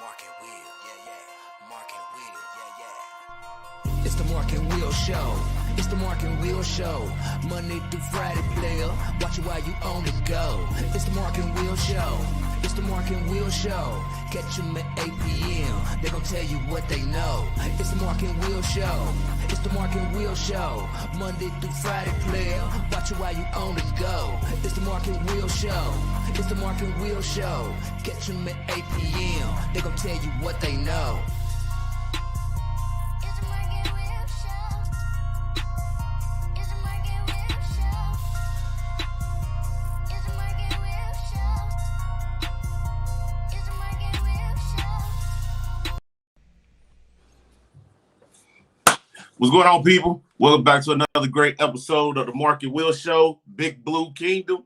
Mark and Will, yeah. Mark and Will, yeah. It's the Mark and Will Show. It's the Mark and Will Show. Monday through Friday, player. Watch it while you on the go. It's the Mark and Will Show. It's the Mark and Will Show. Catch them at 8 p.m. They gon' tell you what they know. It's the Mark and Will Show. It's the Mark and Will Show. Monday through Friday, player. Watch it while you on the go. It's the Mark and Will Show. It's the Mark and Will Show. Catch them at 8 p.m. They gon' tell you what they know. What's going on, people? Welcome back to another great episode of the Mark and Will Show, Big Blue Kingdom.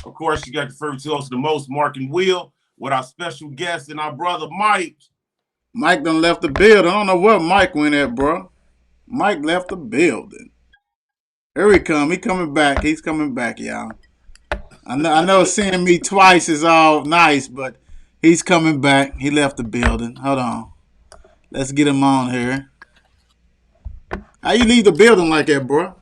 Of course, you got the favorite to us the most, Mark and Will, with our special guest and our brother, Mike. Mike done left the building. I don't know where Mike went at, bro. Mike left the building. Here he come. He coming back. He's coming back, y'all. I know seeing me twice is all nice, but he's coming back. He left the building. Hold on. Let's get him on here. How you leave the building like that, bro?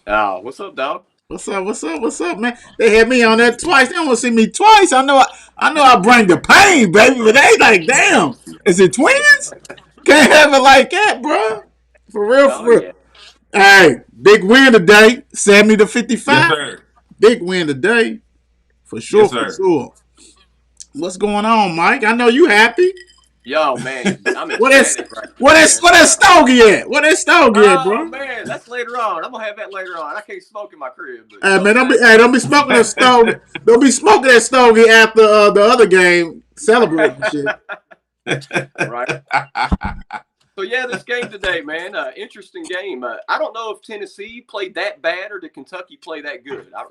Oh, what's up, dog? What's up, man? They had me on there twice. They don't want to see me twice. I know I bring the pain, baby, but they like, damn, is it twins? Can't have it like that, bro. For real, for real. Yeah. Hey, big win today, 70-55. Yes, sir. Big win today, for sure, Yes, for sir. sure. What's going on, Mike? I know you happy. Yo, man, I'm What that ecstatic right now, what man. that stogie at? What that stogie at, Oh, bro? man, that's later on. I'm gonna have that later on. I can't smoke in my crib. But, Hey man, don't be smoking that stogie. Don't be smoking that stogie after the other game. Celebrating shit. Right. So yeah, this game today, man, interesting game. I don't know if Tennessee played that bad or did Kentucky play that good. I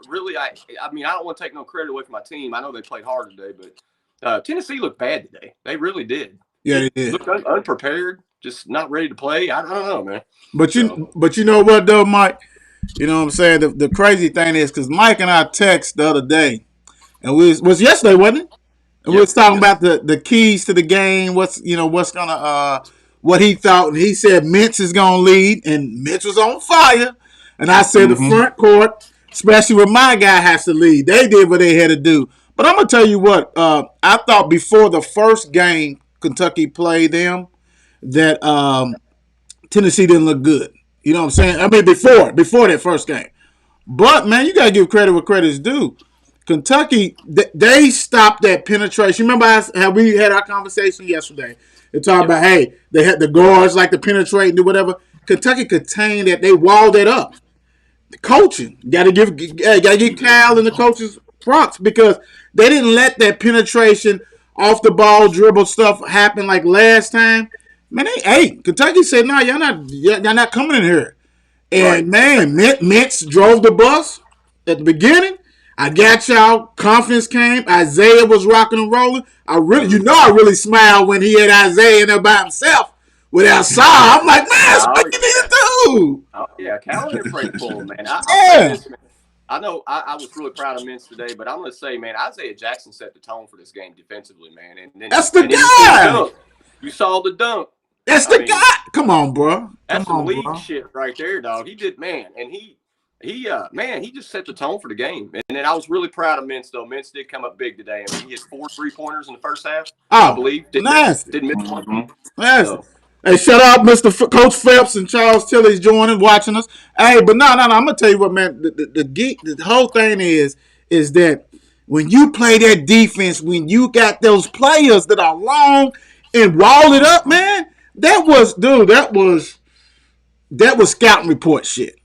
mean, I don't want to take no credit away from my team. I know they played hard today, but Tennessee looked bad today. They really did. Yeah, they did. Looked unprepared, just not ready to play. I don't know, man. But you know what though, Mike? You know what I'm saying? The crazy thing is because Mike and I text the other day, and was yesterday, wasn't it? And we was talking about the keys to the game. What he thought, and he said Mintz is gonna lead, and Mintz was on fire. And I said the front court, especially when my guy has to lead. They did what they had to do. But I'm gonna tell you what, I thought before the first game Kentucky played them that Tennessee didn't look good. You know what I'm saying? I mean before that first game. But man, you gotta give credit where credit's due. Kentucky, they stopped that penetration. Remember how we had our conversation yesterday? They talked about, hey, they had the guards like to penetrate and do whatever. Kentucky contained that. They walled it up. The coaching, gotta give Cal and the coaches props because they didn't let that penetration off the ball dribble stuff happen like last time. Man, Kentucky said, no, y'all not coming in here. And man, Mintz drove the bus at the beginning. I got y'all. Confidence came. Isaiah was rocking and rolling. I really smiled when he had Isaiah in there by himself without Saw. I'm like, man, that's what you need to do. Oh yeah, calendar pretty full, man. I know I was really proud of Mintz today, but I'm going to say, man, Isaiah Jackson set the tone for this game defensively, man. And then, That's the guy. You saw the dunk. That's the guy. Come on, bro. That's some league shit right there, dog. He did, man. And he just set the tone for the game. And then I was really proud of Mintz, though. Mintz did come up big today. I mean, he had 4 3-pointers in the first half, I believe. Didn't miss one. So. Hey, shout out Mr. Coach Phelps and Charles Tilley's joining, watching us. Hey, but no, I'm gonna tell you what, man. The whole thing is that when you play that defense, when you got those players that are long and wall it up, man, that was scouting report shit.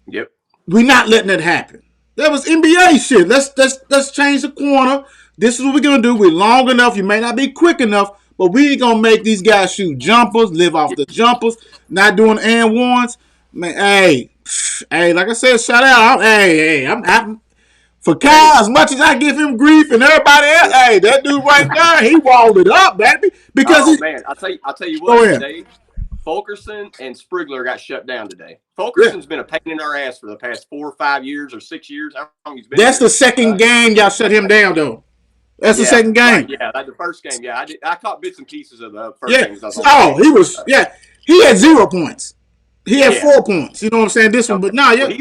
Yep. We're not letting that happen. That was NBA shit. Let's change the corner. This is what we're gonna do. We're long enough. You may not be quick enough. But we ain't gonna make these guys shoot jumpers, live off the jumpers, not doing and ones. Man, hey, like I said, shout out. I'm for Kyle, as much as I give him grief and everybody else, hey, that dude right there, he walled it up, baby. Because man, I'll tell you what, today, Fulkerson and Sprigler got shut down today. Fulkerson's been a pain in our ass for the past 4 or 5 years or 6 years. How long he's been that's there. the second game y'all shut him down, though. That's the second game. Right, yeah, the first game. Yeah, I caught bits and pieces of the first Yeah. game. He had 0 points. He had 4 points. You know what I'm saying? This one, Okay. but no,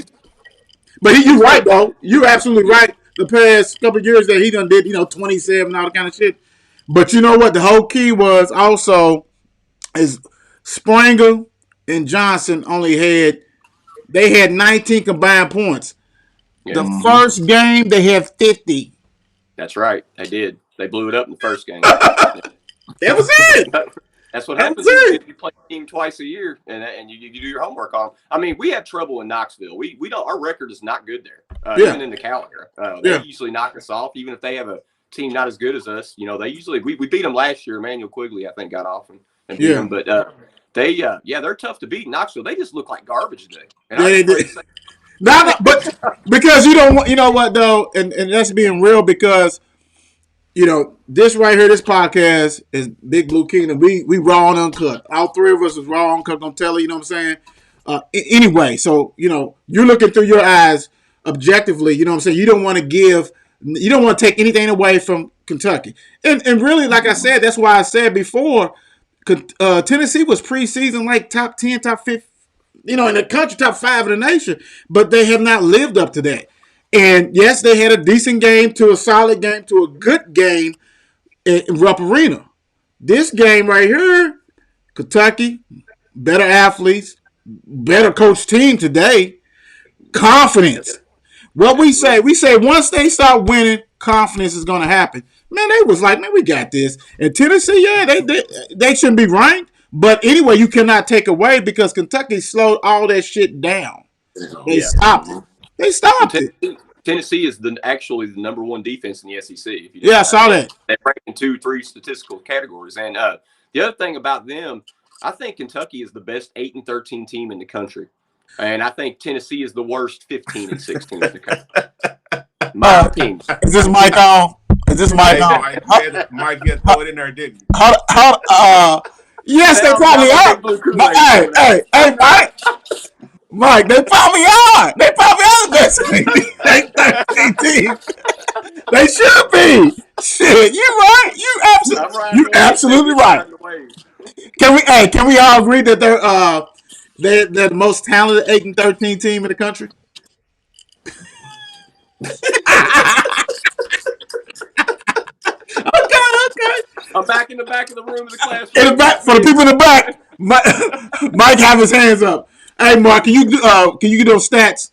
Well, you're right, though. You're absolutely right. The past couple of years that he done did, 27, all that kind of shit. But you know what? The whole key was also is Springer and Johnson they had 19 combined points. Yeah. The first game they had 50. That's right. They did. They blew it up in the first game. That was it. That's what happens if you play a team twice a year and you do your homework on them. I mean, we have trouble in Knoxville. We don't. Our record is not good there. Even in the calendar, they usually knock us off. Even if they have a team not as good as us, they usually we beat them last year. Emmanuel Quigley, I think, got off and beat them. But they're tough to beat in Knoxville. They just look like garbage today. And they did. No, but because you don't want, you know what though, and that's being real because, this right here, this podcast is Big Blue Kingdom. We raw and uncut. All three of us is raw and uncut. Don't tell her, you know what I'm saying? Anyway, so you're looking through your eyes objectively. You know what I'm saying? You don't want to take anything away from Kentucky, and really, like I said, that's why I said before, Tennessee was preseason like top 10, top 15. In the country, top 5 in the nation, but they have not lived up to that. And yes, they had a decent game to a solid game to a good game in Rupp Arena. This game right here, Kentucky, better athletes, better coach team today, confidence. What we say once they start winning, confidence is going to happen. Man, they was like, man, we got this. And Tennessee, they shouldn't be ranked. But anyway, you cannot take away because Kentucky slowed all that shit down. They stopped it. They stopped it. Tennessee is actually the number 1 defense in the SEC. I saw that. They rank in 2-3 statistical categories. And the other thing about them, I think Kentucky is the best 8-13 team in the country. And I think Tennessee is the worst 15-16 in the country. My opinion. Is this mic on? Mike get throw it in there, didn't Yes, they probably are. Hey, Mike, they probably are. They probably are the best team. They should be. Shit, you right. You absolutely right. Can we all agree that they're the most talented 8-13 team in the country? Okay. I'm back in the back of the room of the classroom. In the back, for the people in the back, Mike have his hands up. Hey, Mark, can you get those stats?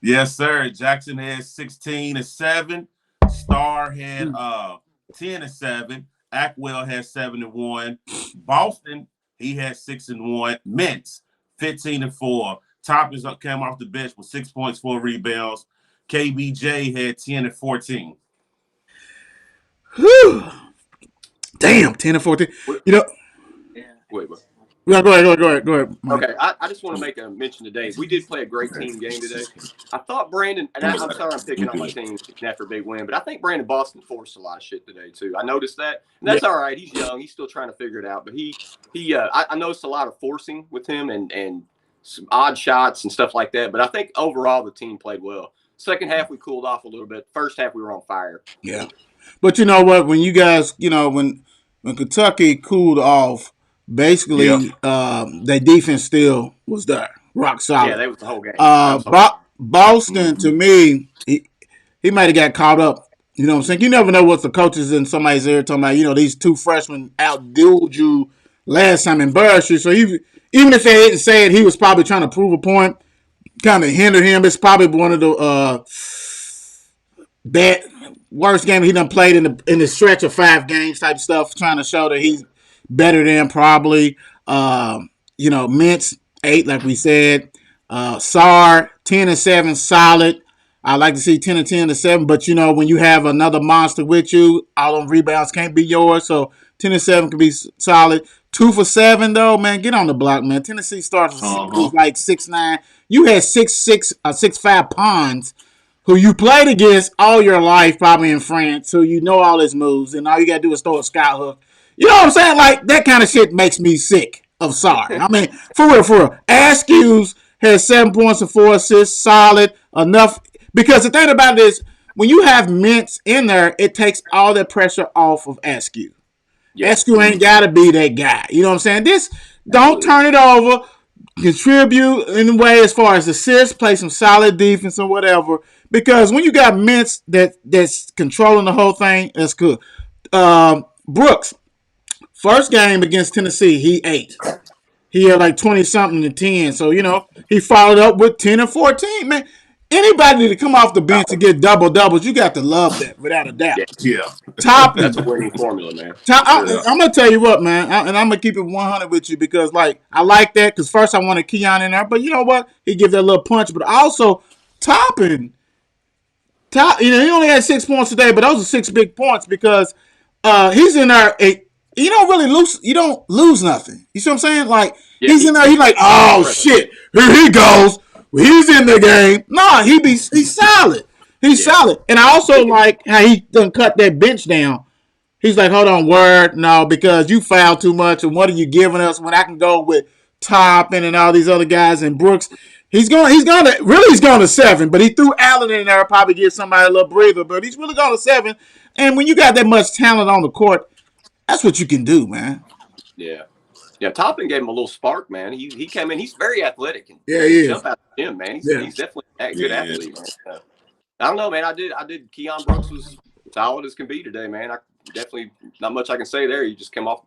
Yes, sir. Jackson had 16-7. Starr had 10-7. Ackwell had 7-1. Boston, he had 6-1. Mintz 15-4. Toppins came off the bench with 6 points, 4 rebounds. KBJ had 10-14. Whew. Damn, 10-14. Wait. Yeah, go ahead. Okay, I just want to make a mention today. We did play a great team game today. I thought Brandon, and I'm sorry I'm picking on my team after a big win, but I think Brandon Boston forced a lot of shit today too. I noticed that, and that's all right. He's young. He's still trying to figure it out, but I noticed a lot of forcing with him and some odd shots and stuff like that. But I think overall the team played well. Second half we cooled off a little bit. First half we were on fire. Yeah, but you know what? When you guys, when Kentucky cooled off. Basically, their defense still was there, rock solid. Yeah, that was the whole game. Boston, to me, he might have got caught up. You know what I'm saying? You never know what the coaches in somebody's ear talking about. These 2 freshmen outdueled you last time, embarrassed you. So even if they didn't say it, he was probably trying to prove a point, kind of hinder him. It's probably one of the worst games he done played in the stretch of 5 games type stuff, trying to show that he's better than probably, Mintz 8, like we said. Sarr 10-7, solid. I like to see 10-10-7, but when you have another monster with you, all them rebounds can't be yours. So 10-7 can be solid. 2 for 7 though, man. Get on the block, man. Tennessee starts like 6'9". You had 6'6", 6'5" Pons, who you played against all your life, probably in France, so you know all his moves, and all you gotta do is throw a scout hook. You know what I'm saying? Like, that kind of shit makes me sick of Sarr. I mean, for real. Askews had 7 points and 4 assists, solid enough. Because the thing about it is, when you have Mintz in there, it takes all that pressure off of Askew. Yeah. Askew ain't got to be that guy. You know what I'm saying? Don't turn it over. Contribute in a way as far as assists, play some solid defense or whatever. Because when you got Mintz that's controlling the whole thing, that's good. Brooks, first game against Tennessee, he ate. He had like 20-something to 10. So, he followed up with 10 and 14. Man, anybody to come off the bench to get double-doubles, you got to love that, without a doubt. Yeah. Toppin. That's a winning formula, man. I'm going to tell you what, man, and I'm going to keep it 100 with you because, I like that because first I wanted Keon in there, but you know what? He gives that little punch. But also, Toppin, he only had 6 points today, but those are 6 big points because he's in there. You don't really lose. You don't lose nothing. You see what I'm saying? He's in there. He's like, oh shit, here he goes. He's in the game. Nah, he's solid. He's solid. And I also like how he done cut that bench down. He's like, hold on, word, no, because you fouled too much. And what are you giving us when I can go with Toppin and all these other guys and Brooks? He's going to 7, but he threw Allen in there, probably give somebody a little breather. But he's really going to 7. And when you got that much talent on the court, that's what you can do, man. Yeah. Yeah, Toppin gave him a little spark, man. He came in. He's very athletic. And he is. Jump out of him, man. He's definitely a good athlete, man. I don't know, man. I did. Keon Brooks was solid as can be today, man. I definitely not much I can say there. He just came off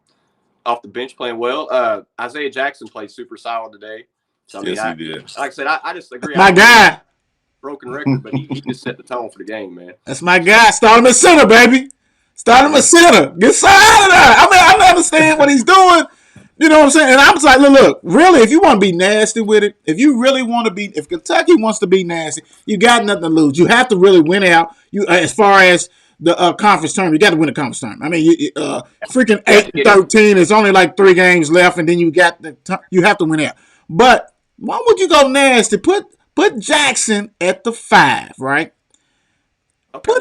the bench playing well. Isaiah Jackson played super solid today. So, he did. Like I said, I just agree. My guy. Broken record, but he just set the tone for the game, man. That's my guy. Start him at center, baby. Start him at center. Get Sai out of there. I mean, I don't understand what he's doing. You know what I'm saying? And I'm just like, look, really, if you want to be nasty with it, if Kentucky wants to be nasty, you got nothing to lose. You have to really win out. As far as the conference tournament, you got to win the conference tournament. I mean, freaking 8-13. It's only like 3 games left, and then you have to win out. But why would you go nasty? Put Jackson at the 5, right? Okay.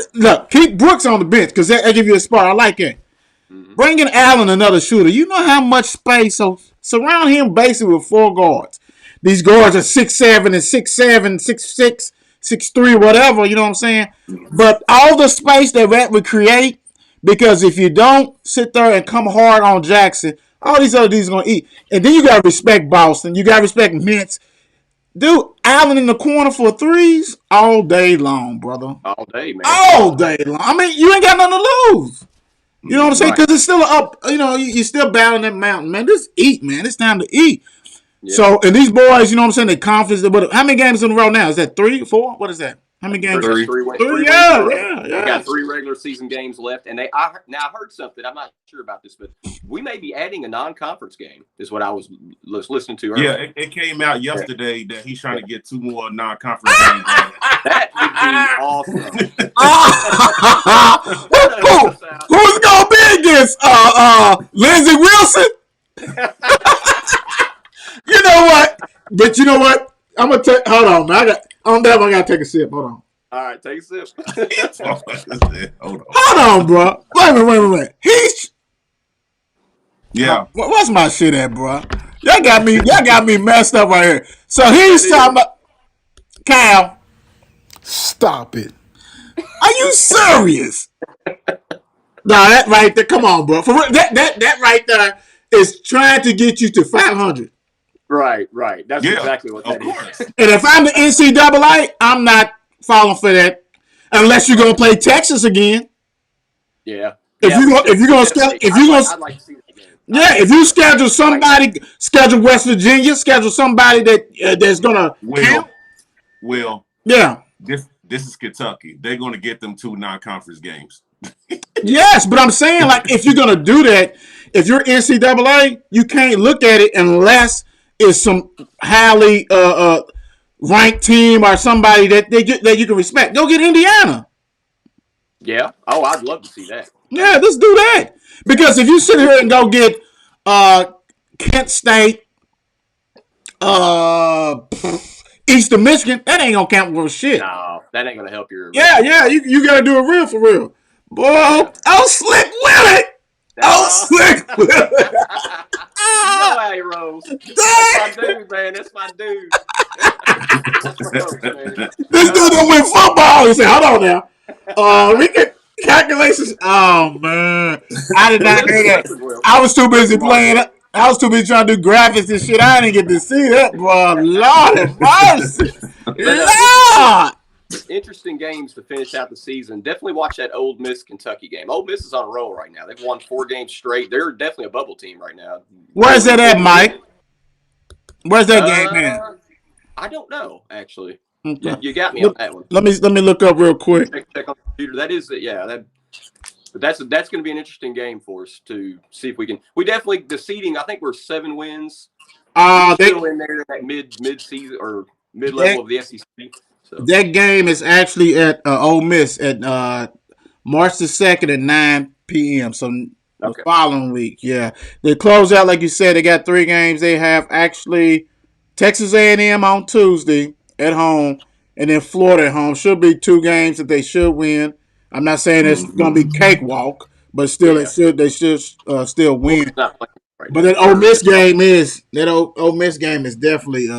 Keep Brooks on the bench because that give you a spot. I like it. Mm-hmm. Bring in Allen, another shooter. You know how much space. So surround him basically with 4 guards. These guards are 6'7" and 6'7", 6'6", 6'3", whatever. You know what I'm saying? But all the space that would create, because if you don't sit there and come hard on Jackson, all these other dudes are going to eat. And then you got to respect Boston. You got to respect Mintz. Dude, Allen in the corner for 3s all day long, brother. All day, man. All day long. I mean, you ain't got nothing to lose. You know what I'm saying? Because it's still up. You're still battling that mountain, man. Just eat, man. It's time to eat. Yeah. So, and these boys, you know what I'm saying? They confident. How many games in a row now? Is that 3, 4? What is that? How many games? 3. Yeah. We got 3 regular season games left, and I heard something. I'm not sure about this, but we may be adding a non-conference game. Is what I was listening to earlier. Yeah, it came out yesterday that he's trying to get 2 more non-conference games. That would be awesome. Who's gonna be against Lindsey Wilson? You know what? But you know what? I'm gonna take. Hold on, man. I gotta take a sip. Hold on. All right, take a sip. Hold on, bro. Wait a minute. Yeah. What's my shit at, bro? Y'all got me messed up right here. So he's talking about Kyle. Stop it. Are you serious? No, that right there. Come on, bro. For that right there is trying to get you to 500. Right. That's exactly what that is. And if I'm the NCAA, I'm not falling for that unless you're gonna play Texas again. Yeah. If you schedule somebody, schedule West Virginia, schedule somebody that's gonna count. Yeah. This is Kentucky. They're gonna get them 2 non-conference games. Yes, but I'm saying, like, if you're gonna do that, if you're NCAA, you can't look at it unless it's some highly ranked team or somebody that you can respect. Go get Indiana. Yeah. Oh, I'd love to see that. Yeah, let's do that. Because if you sit here and go get Kent State, Eastern Michigan, that ain't gonna count for shit. No, that ain't gonna help your. Yeah, you gotta do it real for real. Boy, I'm slick with it. Slick with it. You know how he rolls. That's my dude, man. That's my dude. This dude don't win football. He said, hold on now. Oh, we could calculations. Oh man, I did not hear that. Listen, Will. I was too busy Listen, Mark, playing. I was too busy trying to do graphics and shit. I didn't get to see that, boy. Lord have mercy, Lord. Interesting games to finish out the season. Definitely watch that Ole Miss Kentucky game. Ole Miss is on a roll right now. They've won 4 games straight. They're definitely a bubble team right now. Where's that at, Mike? Where's that game at? I don't know actually. Okay. You got me on that one. Let me look up real quick. Check on the computer. That is yeah. But that's going to be an interesting game for us to see if we can. We definitely the seeding. I think we're 7 wins. We're still in there that mid season or mid level of the SEC. So. That game is actually at Ole Miss at March the 2nd at 9 p.m. So the following week, yeah, they close out like you said. They got 3 games. They have actually Texas A&M on Tuesday at home, and then Florida at home. Should be 2 games that they should win. I'm not saying it's going to be cakewalk, but still they should still win. Right but that Ole Miss game is definitely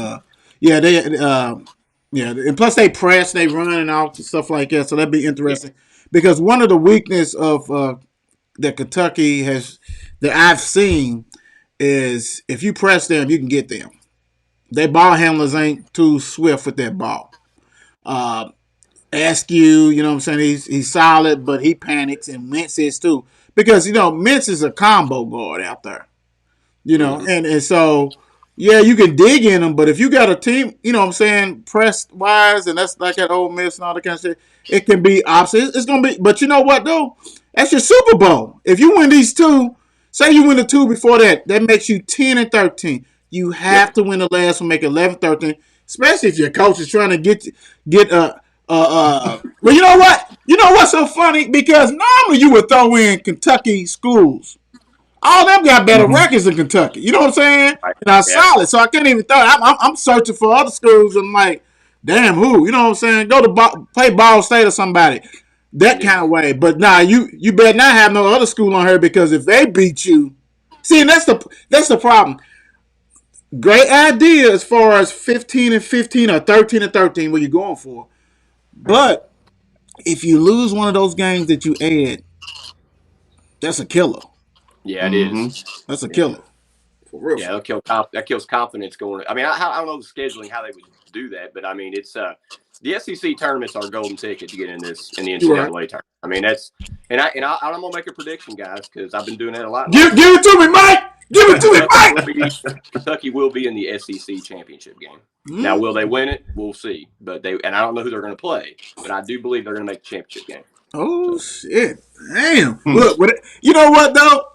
and plus they press, they run and all stuff like that, so that'd be interesting. Because one of the weakness of that Kentucky has that I've seen is if you press them, you can get them. Their ball handlers ain't too swift with that ball. Askew, you know what I'm saying? He's solid, but he panics, and Mintz is too. Because, Mintz is a combo guard out there. And so, yeah, you can dig in them, but if you got a team, press-wise, and that's like at Ole Miss and all that kind of shit, it can be opposite. It's going to be, but you know what, though? That's your Super Bowl. If you win these 2, say you win the 2 before that makes you 10-13. You have to win the last one, make 11-13, especially if your coach is trying to get well, you know what? You know what's so funny? Because normally you would throw in Kentucky schools. All them got better records than Kentucky. You know what I'm saying? And I'm solid, so I can't even throw it. I'm searching for other schools. I'm like, damn, who? You know what I'm saying? Go to play Ball State or somebody. That kind of way. But nah, you better not have no other school on here because if they beat you, see, and that's the problem. Great idea as far as 15-15 or 13-13, what you're going for. But if you lose one of those games that you add, that's a killer. Yeah, it is. That's a killer. For real. Yeah, that kills confidence going. I mean, I don't know the scheduling how they would do that, but I mean, it's the SEC tournaments are a golden ticket to get in the NCAA tournament. I mean, that's and I'm gonna make a prediction, guys, because I've been doing that a lot. Give it to me, Mike. Give it to me, Mike. Kentucky will be in the SEC championship game. Now, will they win it? We'll see. But I don't know who they're going to play, but I do believe they're going to make the championship game. Oh shit! Damn. Look, you know what though?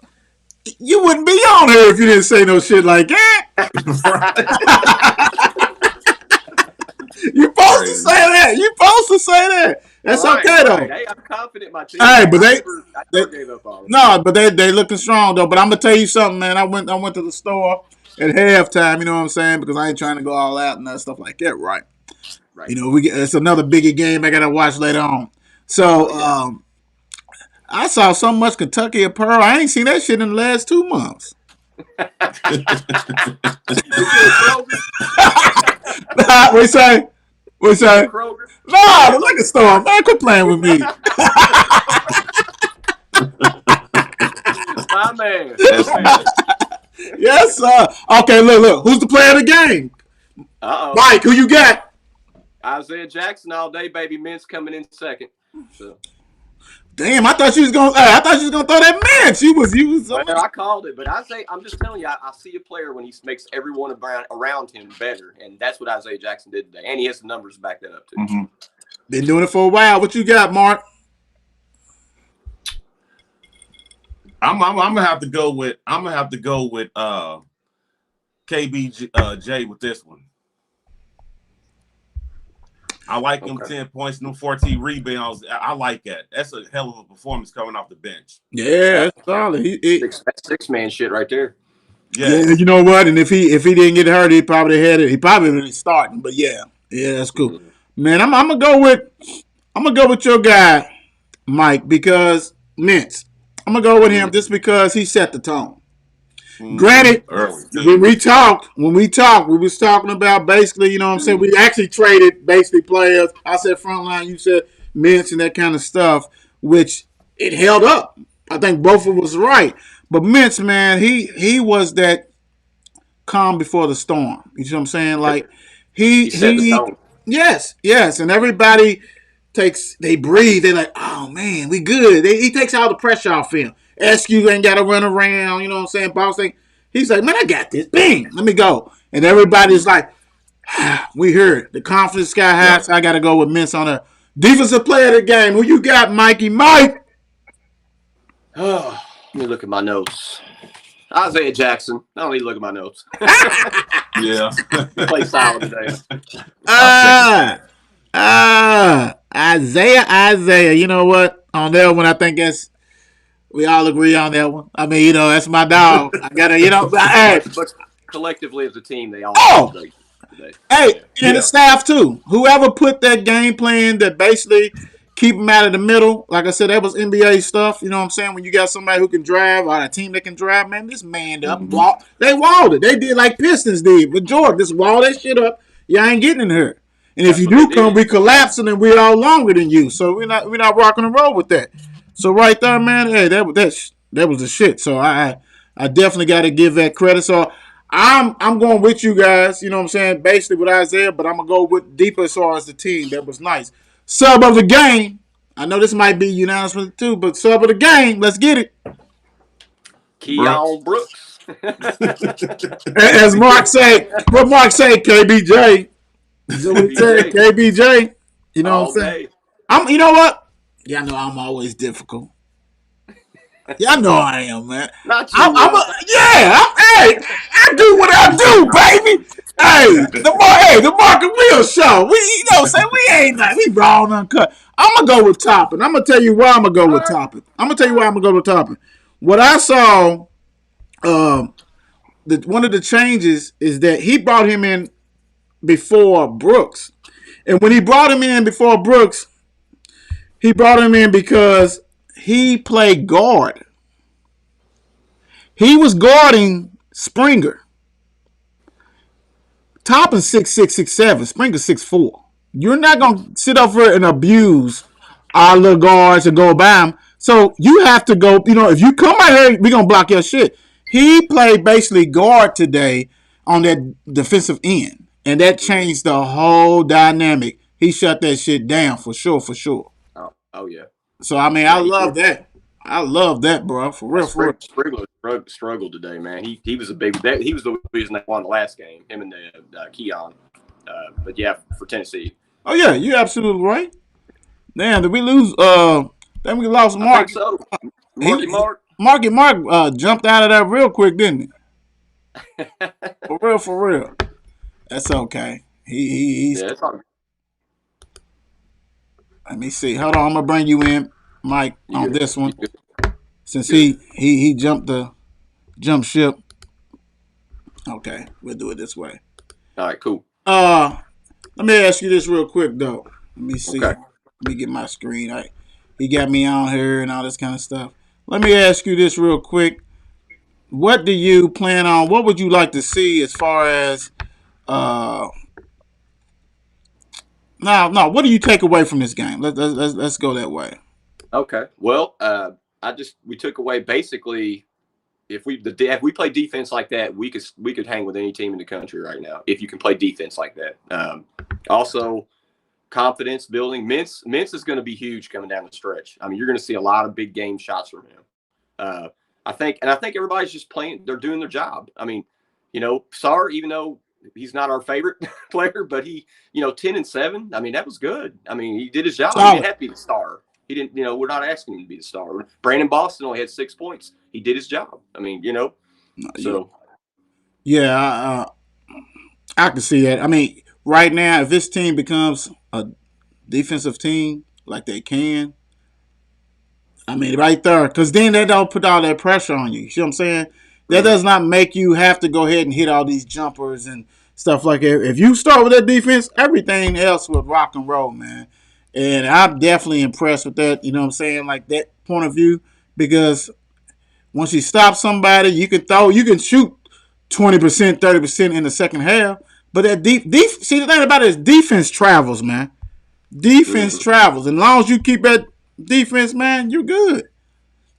You wouldn't be on here if you didn't say no shit like that. You're supposed to say that. You're supposed to say that. That's okay though. Hey, I'm confident my team. Hey, but I never gave up on them. No, but they looking strong though. But I'm gonna tell you something, man. I went to the store at halftime. You know what I'm saying? Because I ain't trying to go all out and that stuff like that, right? Right. It's another bigger game I gotta watch later on. So I saw so much Kentucky apparel. I ain't seen that shit in the last 2 months. What say? No, the liquor store. Man, quit playing with me. My man. Yes, sir. Okay, look. Who's the player of the game? Mike, who you got? Isaiah Jackson all day, baby. Mintz coming in second. So. Damn, I thought she was gonna throw that man. She was. Well, I called it, but I'm just telling you, I see a player when he makes everyone around him better, and that's what Isaiah Jackson did today, and he has the numbers to back that up too. Been doing it for a while. What you got, Mark? I'm gonna have to go with KBJ with this one. I like him 10 points, no 14 rebounds. I like that. That's a hell of a performance coming off the bench. Yeah, that's solid. That's 6-man shit right there. Yeah, you know what? And if he didn't get hurt, he probably had it. He probably been starting. But yeah, that's cool. Man, I'm gonna go with your guy, Mike, because Mintz. I'm gonna go with him just because he set the tone. Granted, when we talked, we was talking about basically, you know what I'm saying? We actually traded basically players. I said front line, you said Mintz and that kind of stuff, which it held up. I think both of us were right. But Mintz, man, he was that calm before the storm. You know what I'm saying? Like He set the tone. yes, and everybody they breathe. They're like, oh man, we good. He takes all the pressure off him. SQ ain't got to run around. You know what I'm saying? Boss thing. He's like, man, I got this. Bing, let me go. And everybody's like, we heard the confidence sky high. So I got to go with Mintz on a defensive player of the game. Who you got, Mikey? Mike. Oh, let me look at my notes. Isaiah Jackson. I don't need to look at my notes. Yeah. Play solid today. Isaiah. You know what? On that one, I think we all agree on that one. I mean, that's my dog. I gotta, But collectively as a team, they all today. Hey, yeah. And the staff too. Whoever put that game plan that basically keep them out of the middle. Like I said, that was NBA stuff. You know what I'm saying? When you got somebody who can drive or a team that can drive, man, this man up. They walled it. They did like Pistons did with Jordan. Just wall that shit up. You ain't getting in here. And if you do come, we collapsing and we all longer than you. So we're not rocking and roll with that. So right there, man, hey, that was the shit. So I definitely got to give that credit. So I'm going with you guys. You know what I'm saying? Basically with Isaiah, but I'm gonna go with deeper as far as the team. That was nice. Sub of the game. I know this might be unanimous with too, but sub of the game. Let's get it. Keon Brooks. As Mark say, what Mark say, KBJ. So we said KBJ. You know what I'm saying? You know what? Y'all know I'm always difficult. Y'all know I am, man. Not you. I do what I do, baby. The Market Wheel Show. We ain't like we raw and uncut. I'm gonna go with Toppin. I'm gonna tell you why I'm gonna go with Toppin. What I saw, one of the changes is that he brought him in before Brooks, and when he brought him in before Brooks, he brought him in because he played guard. He was guarding Springer. Toppin 6'6", 6'7". Springer 6'4". You're not gonna sit over and abuse our little guards and go by them. So you have to go. If you come out here, we gonna block your shit. He played basically guard today on that defensive end, and that changed the whole dynamic. He shut that shit down for sure. Oh yeah. So I mean, I love that. I love that, bro. For real. Springer struggled today, man. He was he was the reason they won the last game. Him and Keon. But yeah, for Tennessee. Oh yeah, you're absolutely right. Damn, did we lose? Then we lost Mark. I think so. Mark jumped out of that real quick, didn't he? For real. That's okay. He's. Yeah, it's all right. Let me see. Hold on, I'm gonna bring you in, Mike, on this one. Since he jumped ship. Okay, we'll do it this way. All right, cool. Let me ask you this real quick though. Let me see. Okay. Let me get my screen. He got me on here and all this kind of stuff. Let me ask you this real quick. What do you plan on? What would you like to see as far as No. What do you take away from this game? Let's go that way. Okay. Well, we took away basically if we play defense like that, we could hang with any team in the country right now if you can play defense like that. Also, confidence building. Mintz is going to be huge coming down the stretch. I mean, you're going to see a lot of big game shots from him. I think everybody's just playing. They're doing their job. I mean, Sarr, even though he's not our favorite player, but he, 10-7. I mean, that was good. I mean, he did his job. He didn't have to be the star. He didn't, we're not asking him to be the star. Brandon Boston only had 6 points. He did his job. I mean, so. Yeah, I can see that. I mean, right now, if this team becomes a defensive team like they can, I mean, right there, because then they don't put all that pressure on you. You see what I'm saying? That does not make you have to go ahead and hit all these jumpers and stuff like that. If you start with that defense, everything else will rock and roll, man. And I'm definitely impressed with that, you know what I'm saying, like that point of view, because once you stop somebody, you can shoot 20%, 30% in the second half. But that see, the thing about it is defense travels, man. Defense travels. And as long as you keep that defense, man, you're good.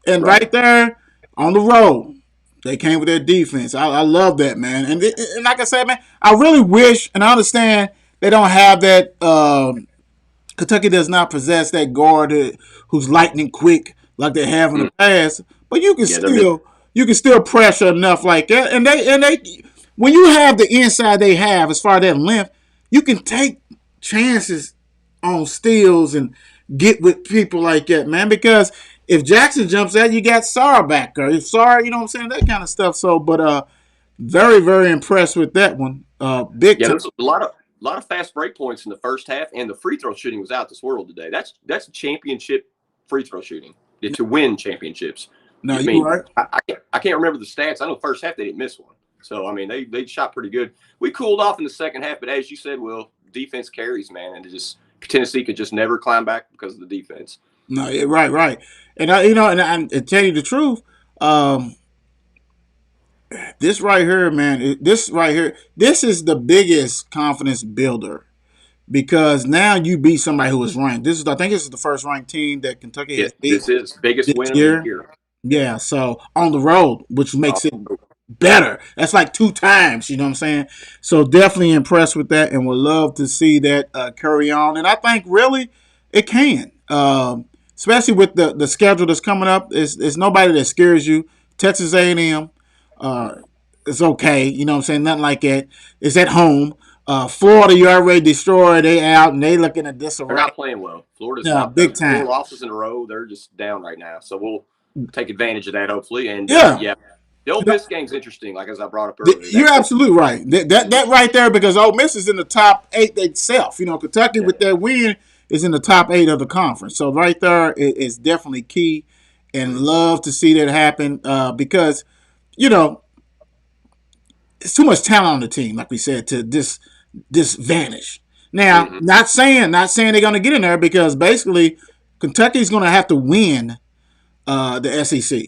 And right there on the road, they came with their defense. I love that, man. And like I said, man, I really wish, and I understand they don't have that. Kentucky does not possess that guard who's lightning quick like they have in the past. But you can still pressure enough like that. And they when you have the inside they have as far as that length, you can take chances on steals and get with people like that, man. Because if Jackson jumps out, you got Sarr back there. If Sarr, you know what I'm saying, that kind of stuff. So, but very, very impressed with that one. Big time. There's a lot of fast break points in the first half, and the free throw shooting was out this world today. That's championship free throw shooting to win championships. No, you're right. I can't remember the stats. I know first half they didn't miss one. So I mean they shot pretty good. We cooled off in the second half, but as you said, Will, defense carries, man, and Tennessee could just never climb back because of the defense. No, right. And I tell you the truth, this right here, man, this is the biggest confidence builder because now you beat somebody who was ranked. I think this is the first ranked team that Kentucky has beat. This is biggest win of the year. Yeah, so on the road, which makes it better. That's like 2 times, you know what I'm saying? So definitely impressed with that and would love to see that carry on. And I think really it can, especially with the schedule that's coming up. It's nobody that scares you. Texas A&M, it's okay, you know what I'm saying? Nothing like that. It's at home. Florida, you already destroyed. They out and they looking at disarray. They're not playing well. Florida's not big time. 4 losses in a row. They're just down right now. So we'll take advantage of that hopefully. And the Ole Miss game's interesting, like as I brought up earlier. You're absolutely right. That right there, because Ole Miss is in the top 8 itself. You know, Kentucky with that win is in the top 8 of the conference. So right there is definitely key, and love to see that happen because, you know, it's too much talent on the team, like we said, to this vanish. Now, not saying they're going to get in there because basically Kentucky's going to have to win the SEC.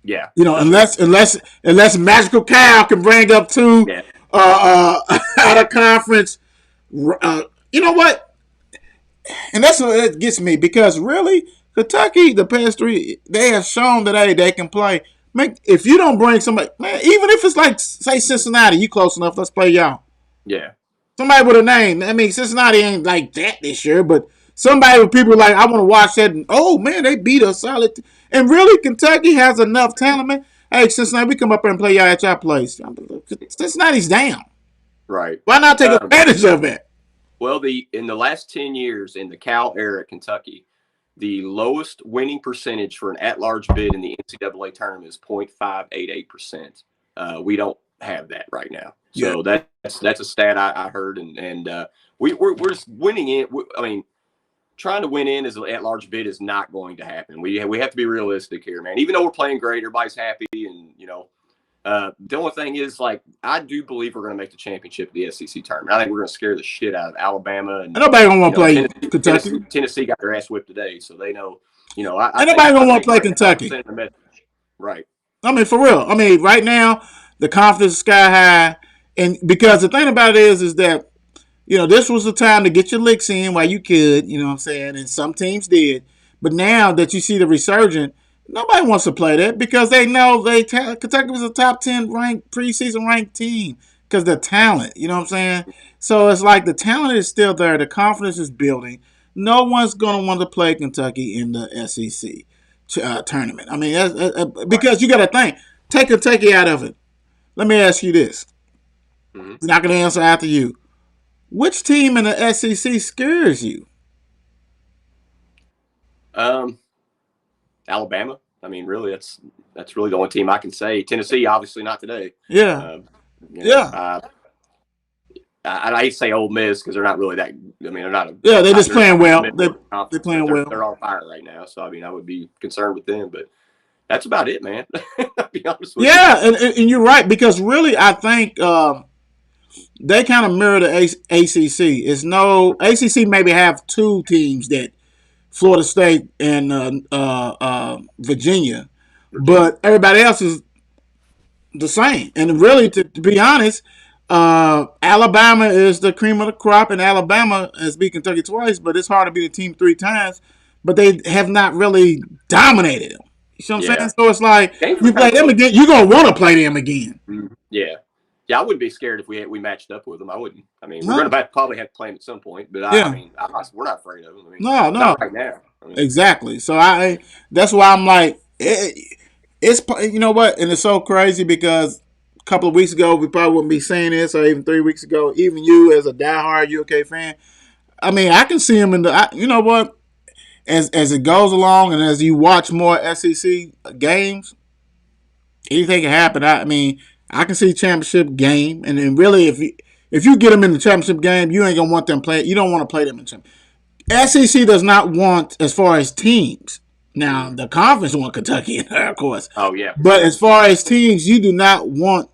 Yeah, you know, unless Magical Cow can bring up 2 out of conference. You know what? And that's what it gets me because really Kentucky, the past 3, they have shown that they can play. If you don't bring somebody, man, even if it's like say Cincinnati, you close enough. Let's play y'all. Yeah, somebody with a name. I mean, Cincinnati ain't like that this year, but somebody with people like I want to watch that. And, oh man, they beat us solid. And really, Kentucky has enough talent, man. Hey, Cincinnati, we come up here and play y'all at y'all place. Cincinnati's down. Right. Why not take advantage of it? Well, in the last 10 years in the Cal era at Kentucky, the lowest winning percentage for an at-large bid in the NCAA tournament is 0.588%. We don't have that right now. So that's a stat I heard, and we're just winning it. I mean, trying to win in as an at-large bid is not going to happen. We have to be realistic here, man. Even though we're playing great, everybody's happy, and you know, the only thing is, like, I do believe we're going to make the championship of the SEC tournament. I think we're going to scare the shit out of Alabama, and nobody gonna want to play Kentucky. Tennessee got their ass whipped today, so they know. You know, nobody gonna want to play Kentucky. Right. I mean, for real. I mean, right now the confidence is sky high, and because the thing about it is that, you know, this was the time to get your licks in while you could, you know what I'm saying? And some teams did. But now that you see the resurgence, nobody wants to play that because they know Kentucky was a top 10 ranked preseason ranked team because the talent, you know what I'm saying? So it's like the talent is still there. The confidence is building. No one's going to want to play Kentucky in the SEC tournament. I mean, because you got to think. Take Kentucky out of it. Let me ask you this. I'm not going to answer after you. Which team in the SEC scares you? Alabama. I mean, really, that's really the only team I can say. Tennessee, obviously, not today. Yeah. I hate to say Ole Miss because they're not really that. I mean, they're not. They're just playing well. They're playing well. They're on fire right now. So I mean, I would be concerned with them, but that's about it, man. I'll be honest with you. Yeah, and you're right because really, I think. They kind of mirror the ACC. It's no ACC maybe have 2 teams that Florida State and Virginia, but everybody else is the same. And really, to be honest, Alabama is the cream of the crop, and Alabama has beat Kentucky twice, but it's hard to beat a team 3 times. But they have not really dominated them. You know what I'm saying? So it's like you play them again, you're gonna want to play them again. Yeah. Yeah, I wouldn't be scared if we matched up with them. I wouldn't. I mean, we're gonna probably have to play them at some point, but I mean, we're not afraid of them. I mean, not right now. I mean, exactly. So that's why I'm like, it's you know what, and it's so crazy because a couple of weeks ago we probably wouldn't be saying this, or even 3 weeks ago, even you as a diehard UK fan. I mean, I can see him in the. You know what? As it goes along, and as you watch more SEC games, anything can happen. I mean, I can see championship game, and then really, if you get them in the championship game, you ain't gonna want them play. You don't want to play them in championship. SEC does not want as far as teams. Now the conference want Kentucky, of course. Oh yeah. But as far as teams, you do not want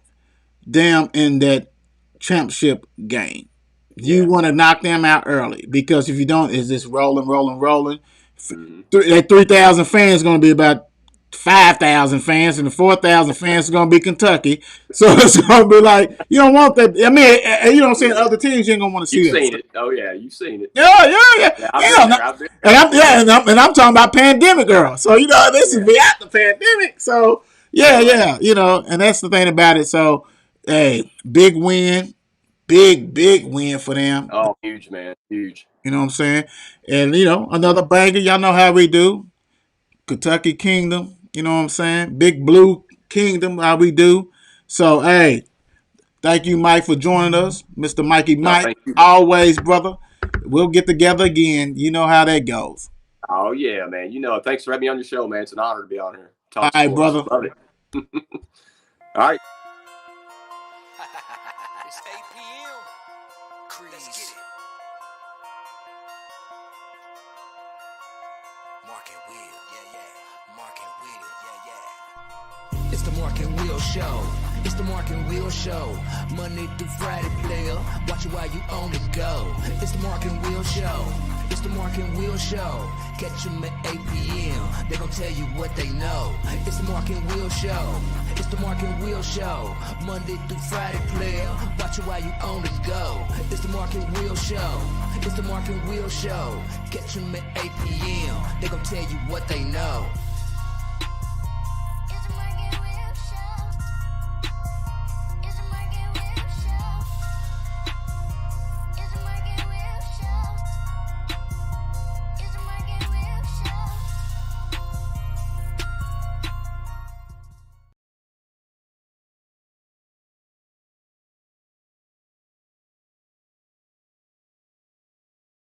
them in that championship game. You want to knock them out early because if you don't, it's just rolling. That 3,000 fans is going to be about 5,000 fans, and the 4,000 fans is going to be Kentucky. So it's going to be like, you don't want that. I mean, you know what I'm saying? Other teams, you ain't going to want to see that. You've seen it. Oh, yeah. You've seen it. Yeah. And I'm talking about pandemic, girl. So, you know, this is beyond the pandemic. So, yeah, you know, and that's the thing about it. So, hey, big win. Big win for them. Oh, huge, man. Huge. You know what I'm saying? And, you know, another banger. Y'all know how we do. Kentucky Kingdom. You know what I'm saying? Big Blue Kingdom, how we do. So, hey, thank you, Mike, for joining us. Mr. Mikey Mike. Always, brother. We'll get together again. You know how that goes. Oh, yeah, man. You know, thanks for having me on your show, man. It's an honor to be on here. All right, brother. Love it. All right. It's 8 p.m. Let's get it. Mark and Will, yeah. Mark and Will, yeah. It's the Mark and Will Show. It's the Mark and Will Show. Monday through Friday, player. Watch it while you on the go. It's the Mark and Will Show. It's the Mark and Will Show. Catch them at 8 p.m. They gon' tell you what they know. It's the Mark and Will Show. It's the Mark and Will Show. Monday through Friday, player. Watch it while you on the go. It's the Mark and Will Show. It's the Mark and Will Show. Catch them at 8 p.m. They gon' tell you what they know.